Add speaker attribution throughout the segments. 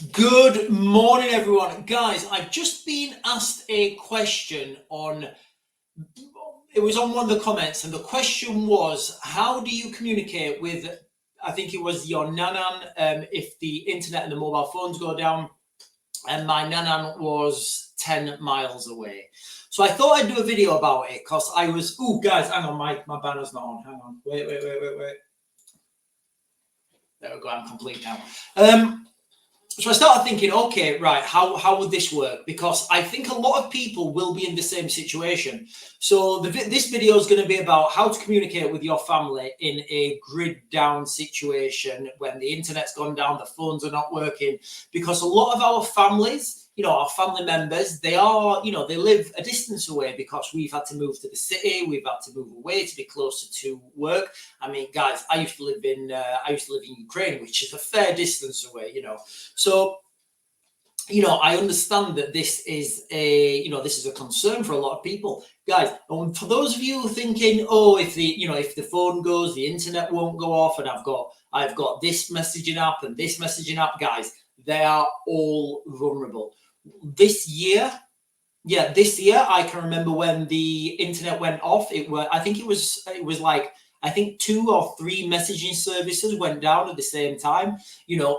Speaker 1: Good morning, everyone. Guys, I've just been asked a question it was on one of the comments, and the question was, how do you communicate with, I think it was your nanan, if the internet and the mobile phones go down, and my nanan was 10 miles away. So I thought I'd do a video about it because I was, guys, hang on, my banner's not on. Hang on, wait. There we go, I'm complete now. So I started thinking, okay, right, how would this work? Because I think a lot of people will be in the same situation. So this video is going to be about how to communicate with your family in a grid down situation when the internet's gone down, the phones are not working. Because a lot of our families, our family members, they live a distance away because we've had to move to the city, we've had to move away to be closer to work. I mean, guys, I used to live in Ukraine, which is a fair distance away, So, I understand that this is a concern for a lot of people, guys. And for those of you thinking, if the phone goes, the internet won't go off, and I've got this messaging app and this messaging app, guys, they are all vulnerable. This year, I can remember when the internet went off. I think 2 or 3 messaging services went down at the same time.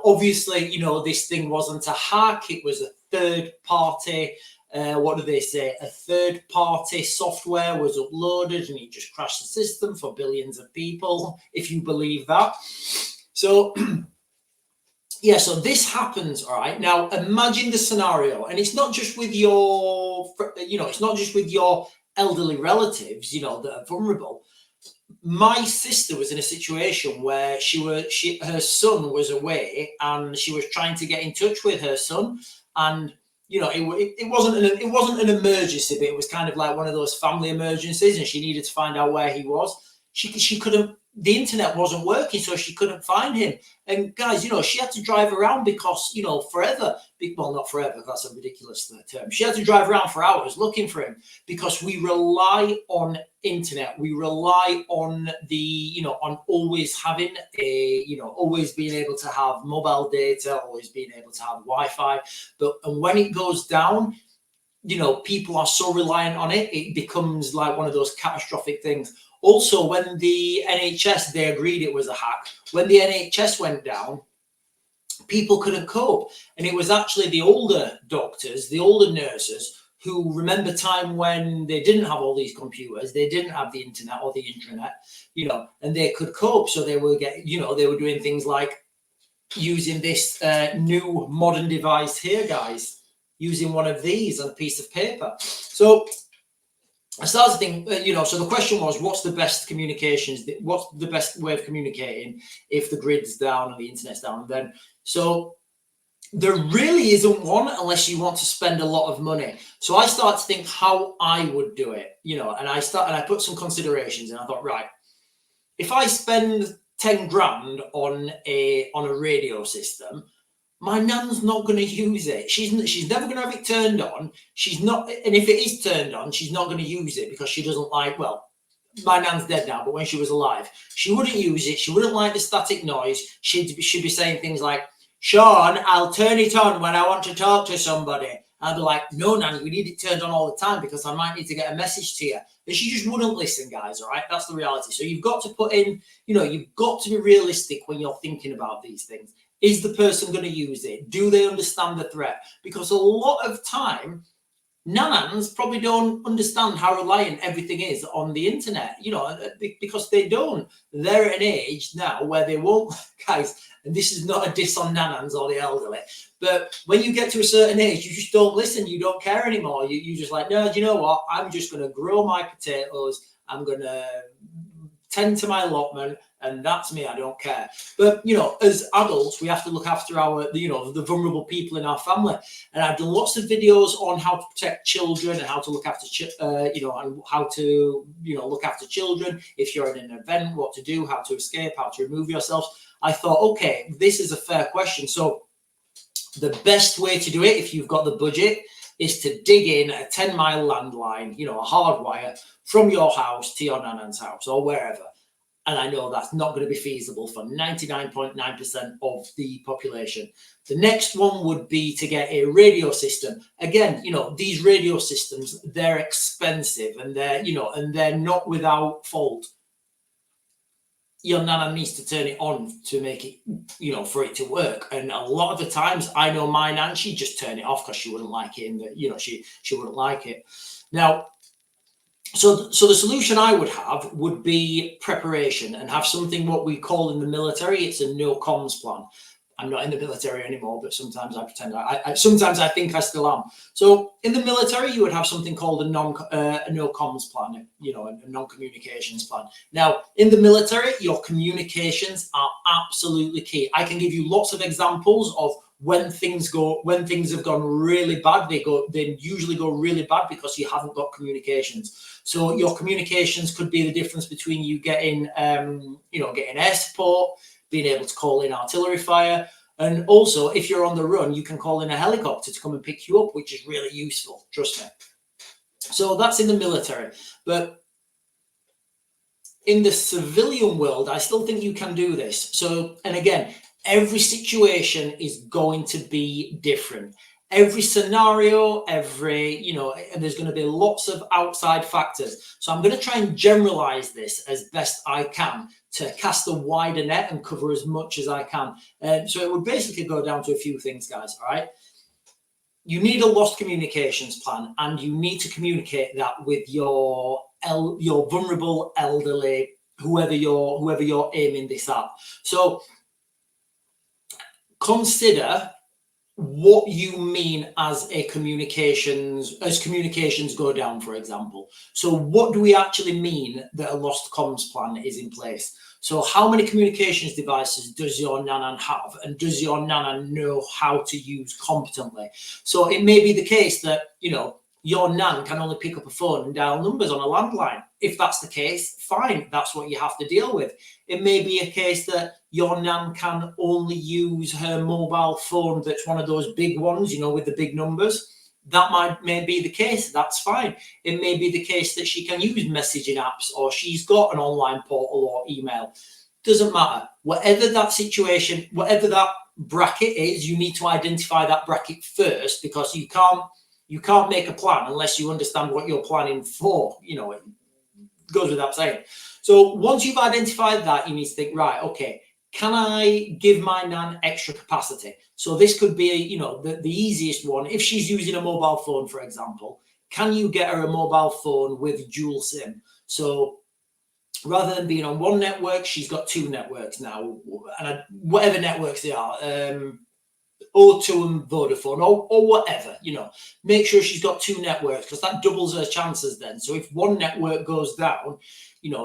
Speaker 1: Obviously, this thing wasn't a hack. It was a third party. What do they say? A third party software was uploaded and it just crashed the system for billions of people, if you believe that. So yeah, so this happens, all right? Now, imagine the scenario, and it's not just with your, elderly relatives, that are vulnerable. My sister was in a situation where her son was away, and she was trying to get in touch with her son, and it wasn't an emergency, but it was kind of like one of those family emergencies, and she needed to find out where he was. She couldn't. The internet wasn't working, so she couldn't find him. And guys, she had to drive around because, forever. Well, not forever. That's a ridiculous term. She had to drive around for hours looking for him because we rely on internet. We rely on on always having always being able to have mobile data, always being able to have Wi-Fi. And when it goes down, people are so reliant on it, it becomes like one of those catastrophic things. Also, when the NHS, they agreed it was a hack. When the NHS went down, people couldn't cope. And it was actually the older doctors, the older nurses, who remember time when they didn't have all these computers, they didn't have the internet or the intranet, and they could cope. So they were they were doing things like using this new modern device here, guys, using one of these on a piece of paper. So I started to think, so the question was, what's the best communications? What's the best way of communicating if the grid's down and the internet's down? Then, so there really isn't one unless you want to spend a lot of money. So I started to think how I would do it, and I put some considerations, and I thought, right, if I spend 10 grand on a radio system, my nan's not going to use it. She's never going to have it turned on. She's not, and if it is turned on, she's not going to use it because she doesn't like, well, my nan's dead now, but when she was alive, she wouldn't use it. She wouldn't like the static noise. She'd be saying things like, Sean, I'll turn it on when I want to talk to somebody. I'd be like, no, Nanny, we need it turned on all the time because I might need to get a message to you. And she just wouldn't listen, guys, all right? That's the reality. So you've got to put in, you've got to be realistic when you're thinking about these things. Is the person going to use it? Do they understand the threat? Because a lot of time, nanans probably don't understand how reliant everything is on the internet, because they don't. They're at an age now where they won't, guys, and this is not a diss on nanans or the elderly, but when you get to a certain age, you just don't listen. You don't care anymore. You just like, no, do you know what? I'm just going to grow my potatoes. I'm going to tend to my allotment, and that's me. I don't care. But as adults, we have to look after our the vulnerable people in our family. And I've done lots of videos on how to protect children and how to look after and how to look after children if you're in an event, what to do, how to escape, how to remove yourselves. I thought, okay, this is a fair question. So the best way to do it, if you've got the budget, is to dig in a 10-mile landline, a hard wire from your house to your nan's house or wherever. And I know that's not going to be feasible for 99.9% of the population. The next one would be to get a radio system. Again, these radio systems, they're expensive and they're not without fault. Your nana needs to turn it on to make it, for it to work. And a lot of the times, I know my nan, she'd just turn it off because she wouldn't like it, and she wouldn't like it. Now, so the solution I would have would be preparation, and have something what we call in the military, it's a no comms plan. I'm not in the military anymore, but sometimes I pretend sometimes I think I still am. So in the military, you would have something called a no comms plan, a non-communications plan. Now, in the military, your communications are absolutely key. I can give you lots of examples of when things have gone really bad. They usually go really bad because you haven't got communications. So your communications could be the difference between you getting air support, being able to call in artillery fire. And also, if you're on the run, you can call in a helicopter to come and pick you up, which is really useful, trust me. So that's in the military. But in the civilian world, I still think you can do this. So, and again, every situation is going to be different. Every scenario, and there's going to be lots of outside factors. So I'm going to try and generalize this as best I can to cast a wider net and cover as much as I can. So it would basically go down to a few things, guys, all right? You need a lost communications plan, and you need to communicate that with your vulnerable elderly, whoever you're aiming this at. So consider what you mean as communications go down, for example. So what do we actually mean that a lost comms plan is in place? So how many communications devices does your nana have, and does your nana know how to use competently? So it may be the case that, your nan can only pick up a phone and dial numbers on a landline. If that's the case, fine, that's what you have to deal with. It may be a case that your nan can only use her mobile phone that's one of those big ones, with the big numbers. That may be the case, that's fine. It may be the case that she can use messaging apps, or she's got an online portal or email. Doesn't matter. Whatever that situation, whatever that bracket is, you need to identify that bracket first, because you can't make a plan unless you understand what you're planning for. It goes without saying. So once you've identified that, you need to think, right, okay, can I give my nan extra capacity? So this could be, the easiest one. If she's using a mobile phone, for example, can you get her a mobile phone with dual SIM? So rather than being on one network, she's got two networks now, and whatever networks they are, O2 and Vodafone, or whatever, make sure she's got two networks, because that doubles her chances then. So if one network goes down,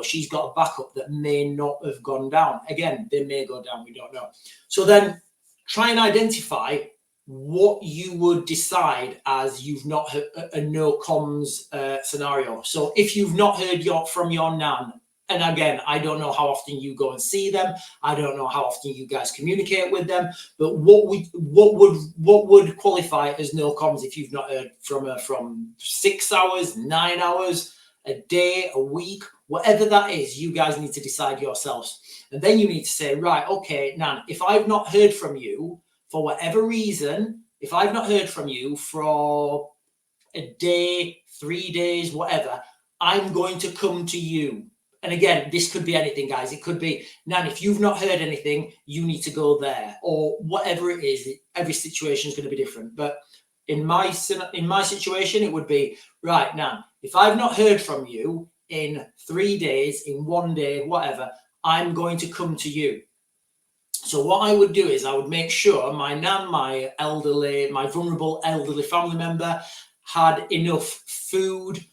Speaker 1: she's got a backup that may not have gone down. Again, they may go down, we don't know. So then try and identify what you would decide as you've not heard a no comms scenario. So if you've not heard from your nan, and again, I don't know how often you go and see them, I don't know how often you guys communicate with them, but what would qualify as no comms if you've not heard from her from 6 hours, 9 hours, a day, a week, whatever that is, you guys need to decide yourselves. And then you need to say, right, okay, Nan, if I've not heard from you for whatever reason, if I've not heard from you for a day, 3 days, whatever, I'm going to come to you. And again, this could be anything, guys. It could be, Nan, if you've not heard anything, you need to go there, or whatever it is. Every situation is going to be different. But in my situation, it would be, right, Nan, if I've not heard from you in 3 days, in 1 day, whatever, I'm going to come to you. So what I would do is I would make sure my nan, my vulnerable elderly family member had enough food,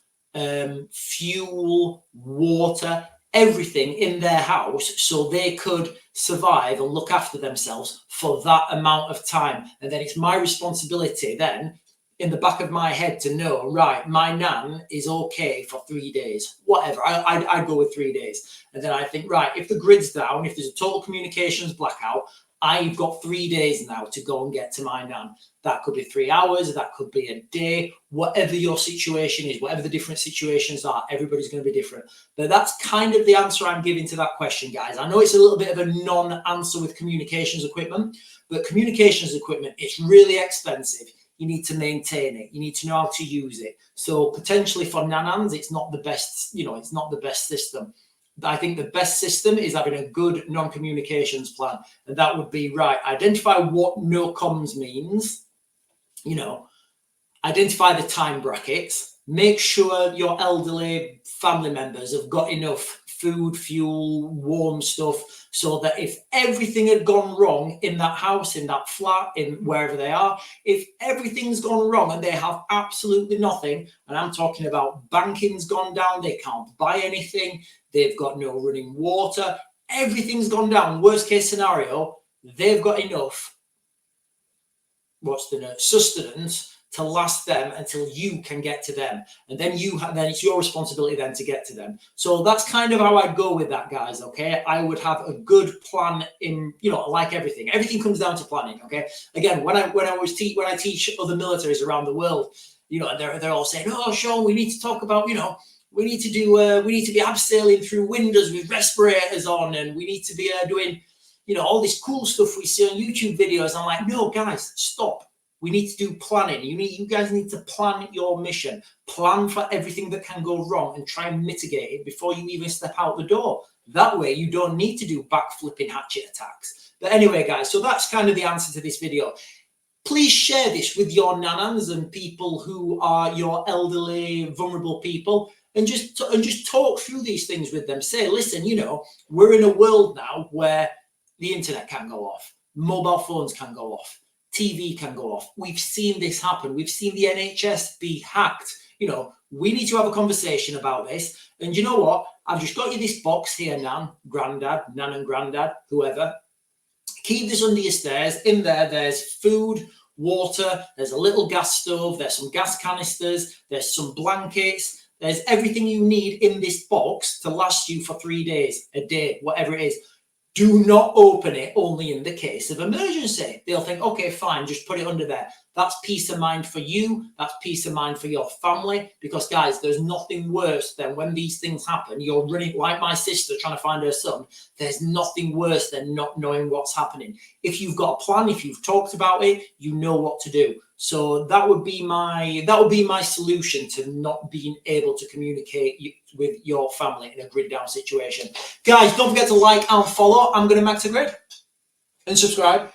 Speaker 1: fuel, water, everything in their house so they could survive and look after themselves for that amount of time. And then it's my responsibility then in the back of my head to know, right, my nan is okay for 3 days, whatever. I'd go with 3 days. And then I think, right, if the grid's down, if there's a total communications blackout, I've got 3 days now to go and get to my nan. That could be 3 hours, that could be a day, whatever your situation is, whatever the different situations are, everybody's going to be different. But that's kind of the answer I'm giving to that question, guys. I know it's a little bit of a non-answer with communications equipment, but communications equipment, it's really expensive. You need to maintain it. You need to know how to use it. So potentially for nanans, it's not the best, it's not the best system. I think the best system is having a good non-communications plan. And that would be, right, identify what no comms means, identify the time brackets, make sure your elderly family members have got enough food, fuel, warm stuff, so that if everything had gone wrong in that house, in that flat, in wherever they are, if everything's gone wrong and they have absolutely nothing, and I'm talking about banking's gone down, they can't buy anything, they've got no running water, everything's gone down, worst case scenario, they've got enough, sustenance to last them until you can get to them, and then then it's your responsibility then to get to them. So that's kind of how I'd go with that, guys. Okay, I would have a good plan in, like everything comes down to planning. Okay, again, when I teach other militaries around the world, they're all saying, oh, Sean, we need to talk about, we need to be abseiling through windows with respirators on, and we need to be doing, all this cool stuff we see on YouTube videos. I'm like, no, guys, stop. We need to do planning. You guys need to plan your mission. Plan for everything that can go wrong and try and mitigate it before you even step out the door. That way you don't need to do backflipping hatchet attacks. But anyway, guys, so that's kind of the answer to this video. Please share this with your nanans and people who are your elderly, vulnerable people, and just talk through these things with them. Say, listen, we're in a world now where the internet can go off, mobile phones can go off, TV can go off. We've seen this happen. We've seen the NHS be hacked. We need to have a conversation about this. And you know what? I've just got you this box here, Nan and Grandad, whoever. Keep this under your stairs. In there's food, water, there's a little gas stove, there's some gas canisters, there's some blankets, there's everything you need in this box to last you for 3 days, a day, whatever it is. Do not open it only in the case of emergency. They'll think, okay, fine, just put it under there. That's peace of mind for you. That's peace of mind for your family. Because, guys, there's nothing worse than when these things happen. You're running, like my sister trying to find her son. There's nothing worse than not knowing what's happening. If you've got a plan, if you've talked about it, you know what to do. So that would be my solution to not being able to communicate with your family in a grid down situation. Guys, don't forget to like and follow. I'm going to Max a Grid and subscribe.